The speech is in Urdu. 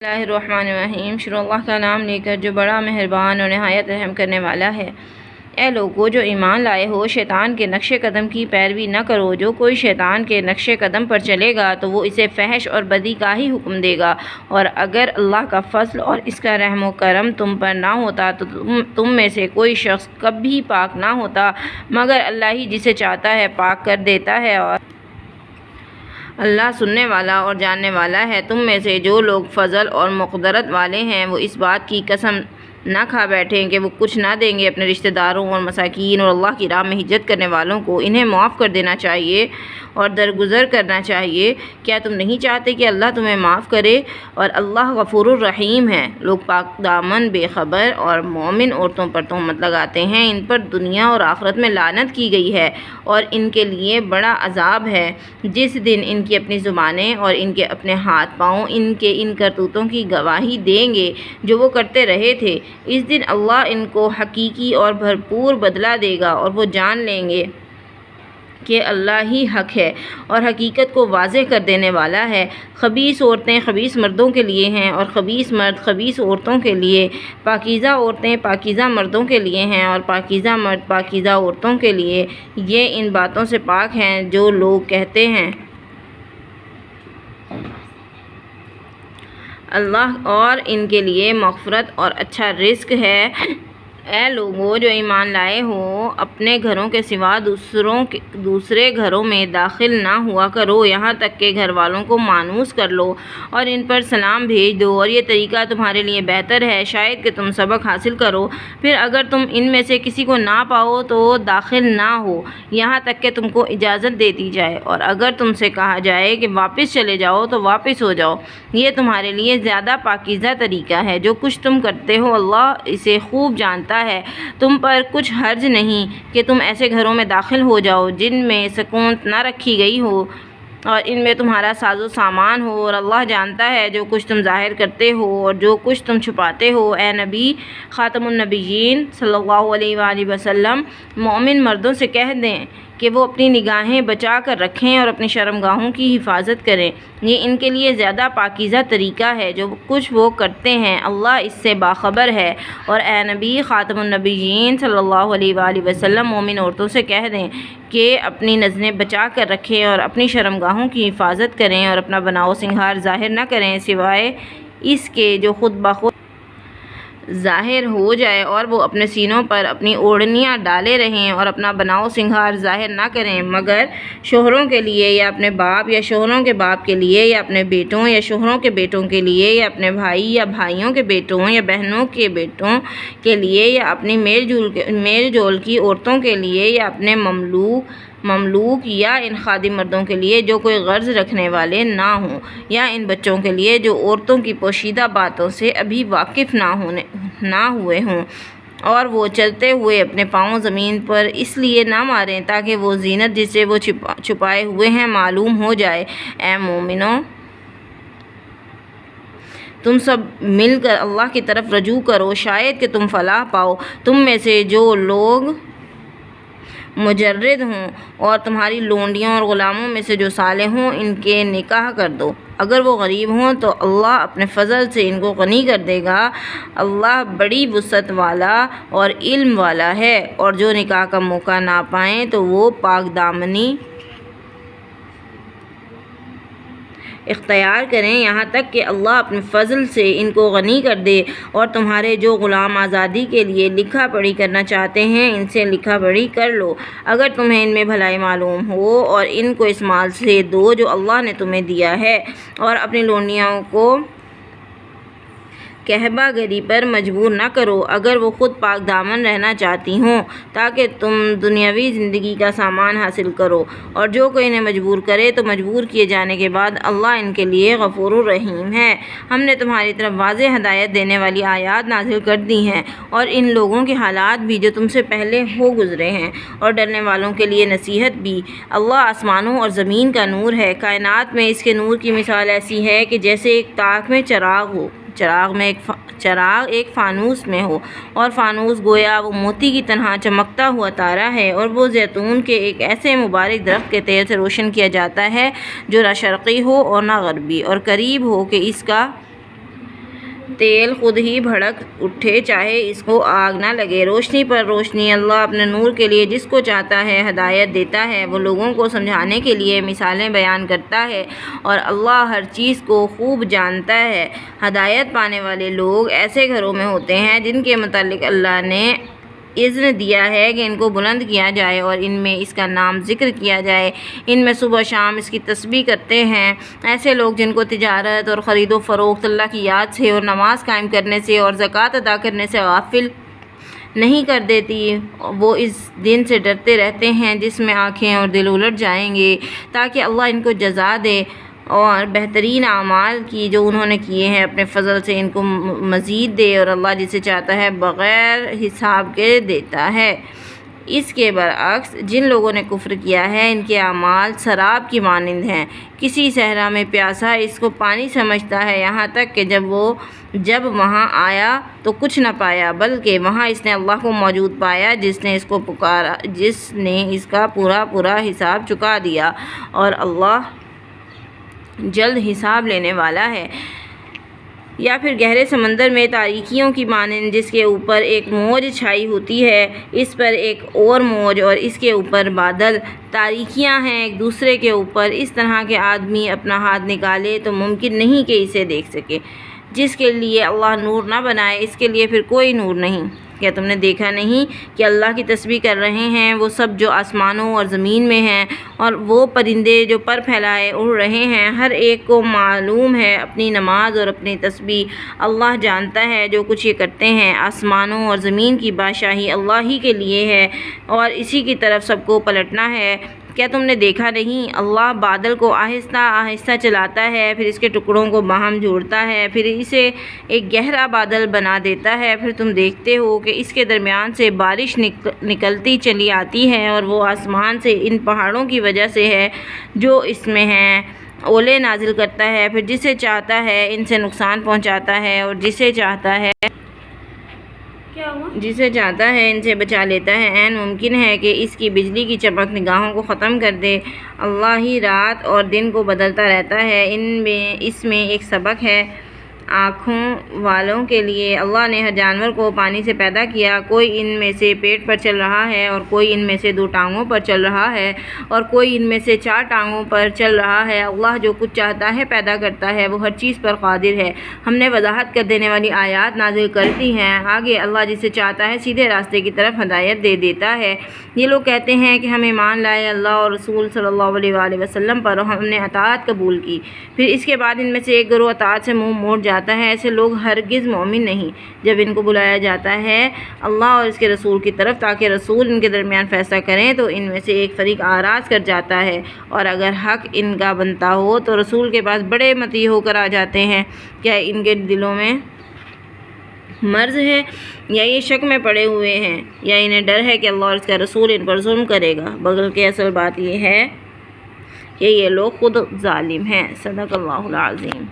بسم اللہ الرحمن الرحیم۔ شروع اللہ کا نام لے کر جو بڑا مہربان اور نہایت رحم کرنے والا ہے۔ اے لوگو جو ایمان لائے ہو، شیطان کے نقش قدم کی پیروی نہ کرو۔ جو کوئی شیطان کے نقش قدم پر چلے گا تو وہ اسے فحش اور بدی کا ہی حکم دے گا، اور اگر اللہ کا فضل اور اس کا رحم و کرم تم پر نہ ہوتا تو تم میں سے کوئی شخص کبھی پاک نہ ہوتا، مگر اللہ ہی جسے چاہتا ہے پاک کر دیتا ہے، اور اللہ سننے والا اور جاننے والا ہے۔ تم میں سے جو لوگ فضل اور مقدرت والے ہیں وہ اس بات کی قسم نہ کھا بیٹھیں کہ وہ کچھ نہ دیں گے اپنے رشتہ داروں اور مساکین اور اللہ کی راہ میں ہجرت کرنے والوں کو۔ انہیں معاف کر دینا چاہیے اور درگزر کرنا چاہیے۔ کیا تم نہیں چاہتے کہ اللہ تمہیں معاف کرے؟ اور اللہ غفور الرحیم ہے۔ لوگ پاک دامن بے خبر اور مومن عورتوں پر تہمت لگاتے ہیں، ان پر دنیا اور آخرت میں لعنت کی گئی ہے اور ان کے لیے بڑا عذاب ہے۔ جس دن ان کی اپنی زبانیں اور ان کے اپنے ہاتھ پاؤں ان کے ان کرتوتوں کی گواہی دیں گے جو وہ کرتے رہے تھے، اس دن اللہ ان کو حقیقی اور بھرپور بدلہ دے گا، اور وہ جان لیں گے کہ اللہ ہی حق ہے اور حقیقت کو واضح کر دینے والا ہے۔ خبیث عورتیں خبیث مردوں کے لیے ہیں اور خبیث مرد خبیث عورتوں کے لیے۔ پاکیزہ عورتیں پاکیزہ مردوں کے لیے ہیں اور پاکیزہ مرد پاکیزہ عورتوں کے لیے۔ یہ ان باتوں سے پاک ہیں جو لوگ کہتے ہیں اللہ، اور ان کے لیے مغفرت اور اچھا رزق ہے۔ اے لوگو جو ایمان لائے ہو، اپنے گھروں کے سوا دوسرے گھروں میں داخل نہ ہوا کرو یہاں تک کہ گھر والوں کو مانوس کر لو اور ان پر سلام بھیج دو، اور یہ طریقہ تمہارے لیے بہتر ہے، شاید کہ تم سبق حاصل کرو۔ پھر اگر تم ان میں سے کسی کو نہ پاؤ تو داخل نہ ہو یہاں تک کہ تم کو اجازت دے دی جائے، اور اگر تم سے کہا جائے کہ واپس چلے جاؤ تو واپس ہو جاؤ۔ یہ تمہارے لیے زیادہ پاکیزہ طریقہ ہے۔ جو کچھ تم کرتے ہو اللہ اسے خوب جانتا ہے۔ تم پر کچھ حرج نہیں کہ تم ایسے گھروں میں داخل ہو جاؤ جن میں سکونت نہ رکھی گئی ہو اور ان میں تمہارا ساز و سامان ہو، اور اللہ جانتا ہے جو کچھ تم ظاہر کرتے ہو اور جو کچھ تم چھپاتے ہو۔ اے نبی خاتم النبیین صلی اللہ علیہ وآلہ وسلم، مومن مردوں سے کہہ دیں کہ وہ اپنی نگاہیں بچا کر رکھیں اور اپنی شرمگاہوں کی حفاظت کریں، یہ ان کے لیے زیادہ پاکیزہ طریقہ ہے۔ جو کچھ وہ کرتے ہیں اللہ اس سے باخبر ہے۔ اور اے نبی خاتم النبیین صلی اللہ علیہ وآلہ وسلم، مومن عورتوں سے کہہ دیں کہ اپنی نظریں بچا کر رکھیں اور اپنی شرمگاہوں کی حفاظت کریں اور اپنا بناؤ سنگھار ظاہر نہ کریں سوائے اس کے جو خود بخود ظاہر ہو جائے، اور وہ اپنے سینوں پر اپنی اوڑھنیاں ڈالے رہیں اور اپنا بناؤ سنگھار ظاہر نہ کریں مگر شوہروں کے لیے یا اپنے باپ یا شوہروں کے باپ کے لیے یا اپنے بیٹوں یا شوہروں کے بیٹوں کے لیے یا اپنے بھائی یا بھائیوں کے بیٹوں یا بہنوں کے بیٹوں کے لیے یا اپنی میل جول کی عورتوں کے لیے یا اپنے مملوک یا ان خادم مردوں کے لیے جو کوئی غرض رکھنے والے نہ ہوں، یا ان بچوں کے لیے جو عورتوں کی پوشیدہ باتوں سے ابھی واقف نہ ہوئے ہوں، اور وہ چلتے ہوئے اپنے پاؤں زمین پر اس لیے نہ ماریں تاکہ وہ زینت جسے وہ چھپائے ہوئے ہیں معلوم ہو جائے۔ اے مومنو، تم سب مل کر اللہ کی طرف رجوع کرو، شاید کہ تم فلاح پاؤ۔ تم میں سے جو لوگ مجرد ہوں اور تمہاری لونڈیوں اور غلاموں میں سے جو صالح ہوں ان کے نکاح کر دو، اگر وہ غریب ہوں تو اللہ اپنے فضل سے ان کو غنی کر دے گا۔ اللہ بڑی وسعت والا اور علم والا ہے۔ اور جو نکاح کا موقع نہ پائیں تو وہ پاک دامنی اختیار کریں یہاں تک کہ اللہ اپنے فضل سے ان کو غنی کر دے۔ اور تمہارے جو غلام آزادی کے لیے لکھا پڑھی کرنا چاہتے ہیں ان سے لکھا پڑھی کر لو اگر تمہیں ان میں بھلائی معلوم ہو، اور ان کو اس مال سے دو جو اللہ نے تمہیں دیا ہے، اور اپنی لونڈیوں کو قحبہ گری پر مجبور نہ کرو اگر وہ خود پاک دامن رہنا چاہتی ہوں تاکہ تم دنیاوی زندگی کا سامان حاصل کرو، اور جو کوئی انہیں مجبور کرے تو مجبور کیے جانے کے بعد اللہ ان کے لیے غفور الرحیم ہے۔ ہم نے تمہاری طرف واضح ہدایت دینے والی آیات نازل کر دی ہیں، اور ان لوگوں کے حالات بھی جو تم سے پہلے ہو گزرے ہیں، اور ڈرنے والوں کے لیے نصیحت بھی۔ اللہ آسمانوں اور زمین کا نور ہے۔ کائنات میں اس کے نور کی مثال ایسی ہے کہ جیسے ایک تاک میں چراغ ایک فانوس میں ہو، اور فانوس گویا وہ موتی کی طرح چمکتا ہوا تارا ہے، اور وہ زیتون کے ایک ایسے مبارک درخت کے تیل سے روشن کیا جاتا ہے جو نہ شرقی ہو اور نہ غربی، اور قریب ہو کہ اس کا تیل خود ہی بھڑک اٹھے، چاہے اس کو آگ نہ لگے۔ روشنی پر روشنی، اللہ اپنے نور کے لیے جس کو چاہتا ہے ہدایت دیتا ہے، وہ لوگوں کو سمجھانے کے لیے مثالیں بیان کرتا ہے، اور اللہ ہر چیز کو خوب جانتا ہے۔ ہدایت پانے والے لوگ ایسے گھروں میں ہوتے ہیں جن کے متعلق اللہ نے اذن دیا ہے کہ ان کو بلند کیا جائے اور ان میں اس کا نام ذکر کیا جائے، ان میں صبح شام اس کی تسبیح کرتے ہیں۔ ایسے لوگ جن کو تجارت اور خرید و فروخت اللہ کی یاد سے اور نماز قائم کرنے سے اور زکوٰۃ ادا کرنے سے غافل نہیں کر دیتی، وہ اس دن سے ڈرتے رہتے ہیں جس میں آنکھیں اور دل الٹ جائیں گے، تاکہ اللہ ان کو جزا دے اور بہترین اعمال کی جو انہوں نے کیے ہیں اپنے فضل سے ان کو مزید دے، اور اللہ جسے چاہتا ہے بغیر حساب کے دیتا ہے۔ اس کے برعکس جن لوگوں نے کفر کیا ہے، ان کے اعمال سراب کی مانند ہیں۔ کسی صحرا میں پیاسا اس کو پانی سمجھتا ہے، یہاں تک کہ جب وہاں آیا تو کچھ نہ پایا، بلکہ وہاں اس نے اللہ کو موجود پایا جس نے اس کو پکارا، جس نے اس کا پورا حساب چکا دیا، اور اللہ جلد حساب لینے والا ہے۔ یا پھر گہرے سمندر میں تاریکیوں کی مانند جس کے اوپر ایک موج چھائی ہوتی ہے، اس پر ایک اور موج اور اس کے اوپر بادل، تاریکیاں ہیں ایک دوسرے کے اوپر، اس طرح کہ آدمی اپنا ہاتھ نکالے تو ممکن نہیں کہ اسے دیکھ سکے۔ جس کے لیے اللہ نور نہ بنائے، اس کے لیے پھر کوئی نور نہیں۔ کیا تم نے دیکھا نہیں کہ اللہ کی تسبیح کر رہے ہیں وہ سب جو آسمانوں اور زمین میں ہیں، اور وہ پرندے جو پر پھیلائے اڑ رہے ہیں، ہر ایک کو معلوم ہے اپنی نماز اور اپنی تسبیح۔ اللہ جانتا ہے جو کچھ یہ کرتے ہیں۔ آسمانوں اور زمین کی بادشاہی اللہ ہی کے لیے ہے اور اسی کی طرف سب کو پلٹنا ہے۔ کیا تم نے دیکھا نہیں، اللہ بادل کو آہستہ آہستہ چلاتا ہے، پھر اس کے ٹکڑوں کو باہم جوڑتا ہے، پھر اسے ایک گہرا بادل بنا دیتا ہے، پھر تم دیکھتے ہو کہ اس کے درمیان سے بارش نکلتی چلی آتی ہے، اور وہ آسمان سے ان پہاڑوں کی وجہ سے ہے جو اس میں ہیں، اولے نازل کرتا ہے، پھر جسے چاہتا ہے ان سے نقصان پہنچاتا ہے اور جسے چاہتا ہے ان سے بچا لیتا ہے۔ عین ممکن ہے کہ اس کی بجلی کی چمک نگاہوں کو ختم کر دے۔ اللہ ہی رات اور دن کو بدلتا رہتا ہے۔ اس میں ایک سبق ہے آنکھوں والوں کے لیے۔ اللہ نے ہر جانور کو پانی سے پیدا کیا، کوئی ان میں سے پیٹ پر چل رہا ہے اور کوئی ان میں سے 2 ٹانگوں پر چل رہا ہے اور کوئی ان میں سے 4 ٹانگوں پر چل رہا ہے۔ اللہ جو کچھ چاہتا ہے پیدا کرتا ہے، وہ ہر چیز پر قادر ہے۔ ہم نے وضاحت کر دینے والی آیات نازل کر دی ہیں۔ آگے اللہ جسے چاہتا ہے سیدھے راستے کی طرف ہدایت دے دیتا ہے۔ یہ لوگ کہتے ہیں کہ ہم ایمان لائے اللہ اور رسول صلی اللہ علیہ وآلہ وسلم پر، اور ہم نے اطاعت قبول کی، پھر اس کے بعد ان میں سے ایک گروہ اطاعت سے منہ موڑ جاتا ہے۔ ایسے لوگ ہرگز مومن نہیں۔ جب ان کو بلایا جاتا ہے اللہ اور اس کے رسول کی طرف تاکہ رسول ان کے درمیان فیصلہ کریں، تو ان میں سے ایک فریق اعراض کر جاتا ہے، اور اگر حق ان کا بنتا ہو تو رسول کے پاس بڑے مطیع ہو کر آ جاتے ہیں۔ کیا ان کے دلوں میں مرض ہے یا یہ شک میں پڑے ہوئے ہیں، یا انہیں ڈر ہے کہ اللہ اور اس کا رسول ان پر ظلم کرے گا؟ بلکہ اصل بات یہ ہے کہ یہ لوگ خود ظالم ہیں۔ صدق اللہ العظیم۔